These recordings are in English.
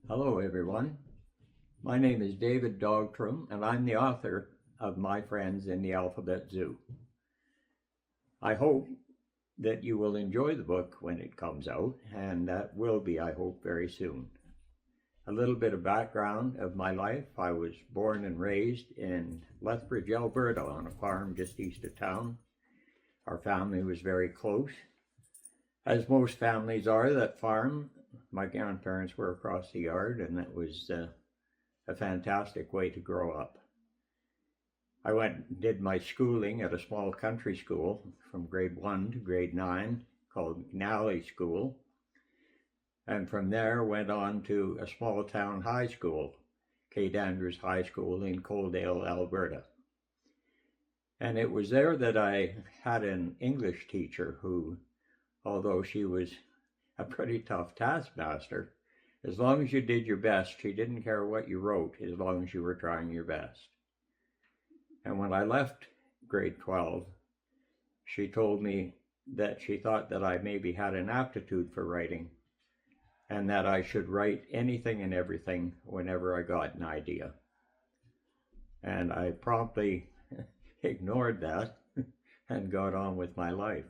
Hello, everyone. My name is David Dogtrum, and I'm the author of My Friends in the Alphabet Zoo. I hope that you will enjoy the book when it comes out, and that will be, I hope, very soon. A little bit of background of my life. I was born and raised in Lethbridge, Alberta, on a farm just east of town. Our family was very close, as most families are that farm. My grandparents were across the yard, and that was a fantastic way to grow up. I went and did my schooling at a small country school from grade 1 to grade 9 called McNally School, and from there went on to a small town high school, Kate Andrews High School in Coaldale, Alberta. And it was there that I had an English teacher who, although she was a pretty tough taskmaster, as long as you did your best, she didn't care what you wrote as long as you were trying your best. And when I left grade 12, she told me that she thought that I maybe had an aptitude for writing and that I should write anything and everything whenever I got an idea. And I promptly ignored that and got on with my life.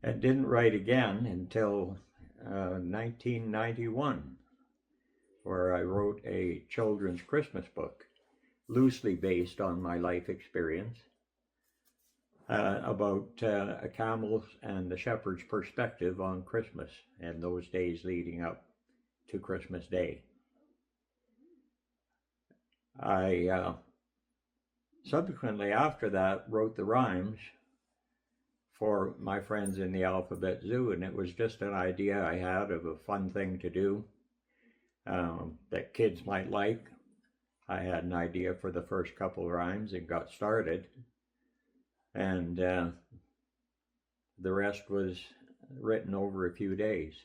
And didn't write again until 1991, where I wrote a children's Christmas book, loosely based on my life experience, about a camel's and the shepherd's perspective on Christmas and those days leading up to Christmas Day. I subsequently, after that, wrote the rhymes for My Friends in the Alphabet Zoo, and it was just an idea I had of a fun thing to do that kids might like. I had an idea for the first couple of rhymes and got started, and the rest was written over a few days.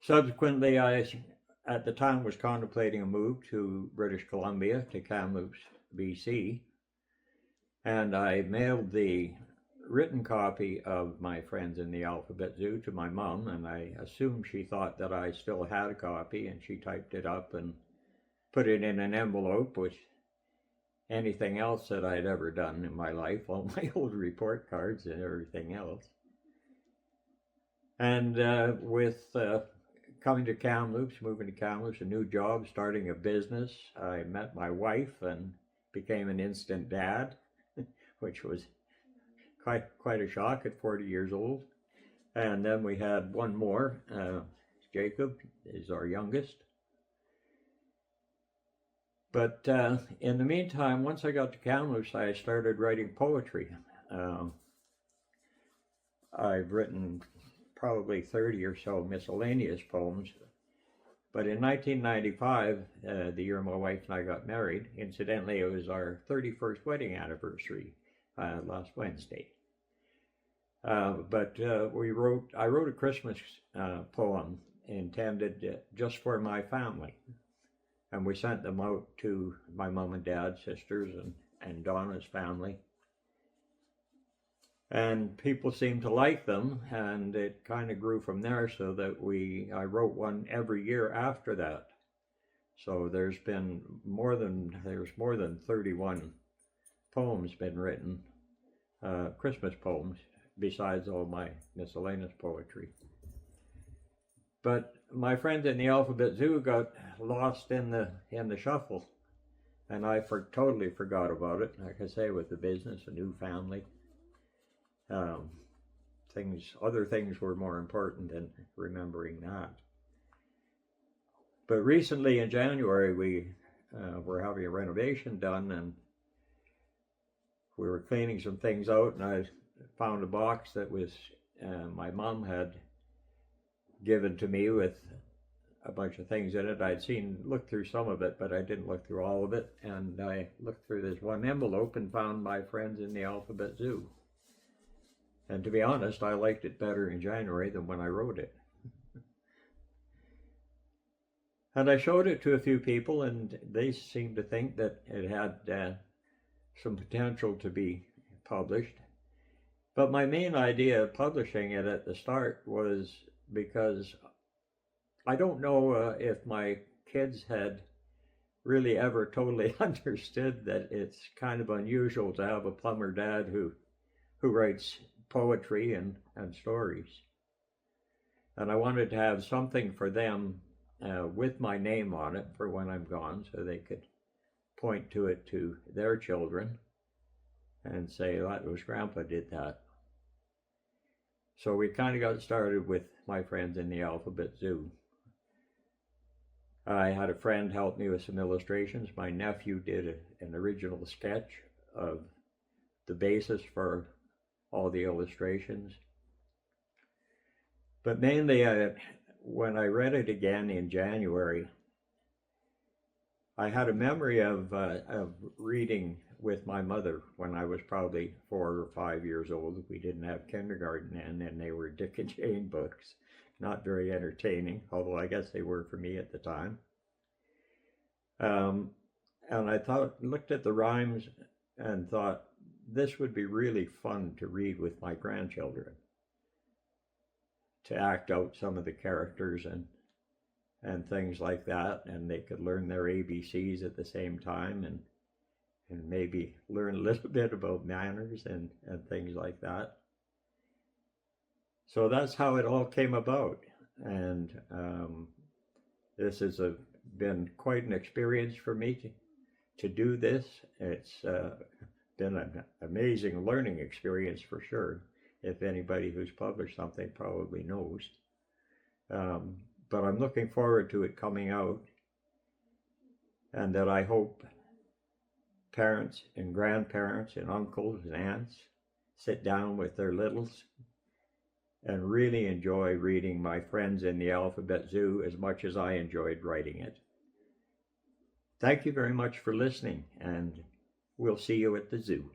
Subsequently, I, at the time, was contemplating a move to British Columbia, to Kamloops, BC, and I mailed the written copy of My Friends in the Alphabet Zoo to my mom, and I assumed she thought that I still had a copy, and she typed it up and put it in an envelope with anything else that I'd ever done in my life, all my old report cards and everything else. And with coming to Kamloops, moving to Kamloops, a new job, starting a business, I met my wife and became an instant dad, which was quite a shock at 40 years old. And then we had one more. Jacob is our youngest. But in the meantime, once I got to Kamloops, I started writing poetry. I've written probably 30 or so miscellaneous poems. But in 1995, the year my wife and I got married, incidentally, it was our 31st wedding anniversary last Wednesday. But I wrote a Christmas poem intended just for my family. And we sent them out to my mom and dad, sisters, and Donna's family. And people seemed to like them, and it kind of grew from there, so that I wrote one every year after that. So there's more than 31 poems been written, Christmas poems, besides all my miscellaneous poetry. But My Friends in the Alphabet Zoo got lost in the shuffle, and I totally forgot about it. Like I say, with the business, a new family, other things were more important than remembering that. But recently in January, we were having a renovation done, and we were cleaning some things out, and I found a box that was my mom had given to me with a bunch of things in it. I'd looked through some of it, but I didn't look through all of it. And I looked through this one envelope and found My Friends in the Alphabet Zoo. And to be honest, I liked it better in January than when I wrote it. And I showed it to a few people, and they seemed to think that it had some potential to be published. But my main idea of publishing it at the start was because I don't know if my kids had really ever totally understood that it's kind of unusual to have a plumber dad who writes poetry and stories. And I wanted to have something for them with my name on it for when I'm gone, so they could point to it to their children and say, that was Grandpa did that. So we kind of got started with my friends in the Alphabet Zoo. I had a friend help me with some illustrations. My nephew did an original sketch of the basis for all the illustrations. But mainly, when I read it again in January, I had a memory of reading with my mother when I was probably 4 or 5 years old. We didn't have kindergarten then, and they were Dick and Jane books. Not very entertaining, although I guess they were for me at the time. And I looked at the rhymes and thought, this would be really fun to read with my grandchildren, to act out some of the characters and things like that, and they could learn their ABCs at the same time and maybe learn a little bit about manners and things like that. So that's how it all came about, and this has been quite an experience for me to do this. It's been an amazing learning experience for sure, if anybody who's published something probably knows. But I'm looking forward to it coming out, and that I hope parents and grandparents and uncles and aunts sit down with their littles and really enjoy reading my friends in the Alphabet Zoo as much as I enjoyed writing it. Thank you very much for listening, and we'll see you at the zoo.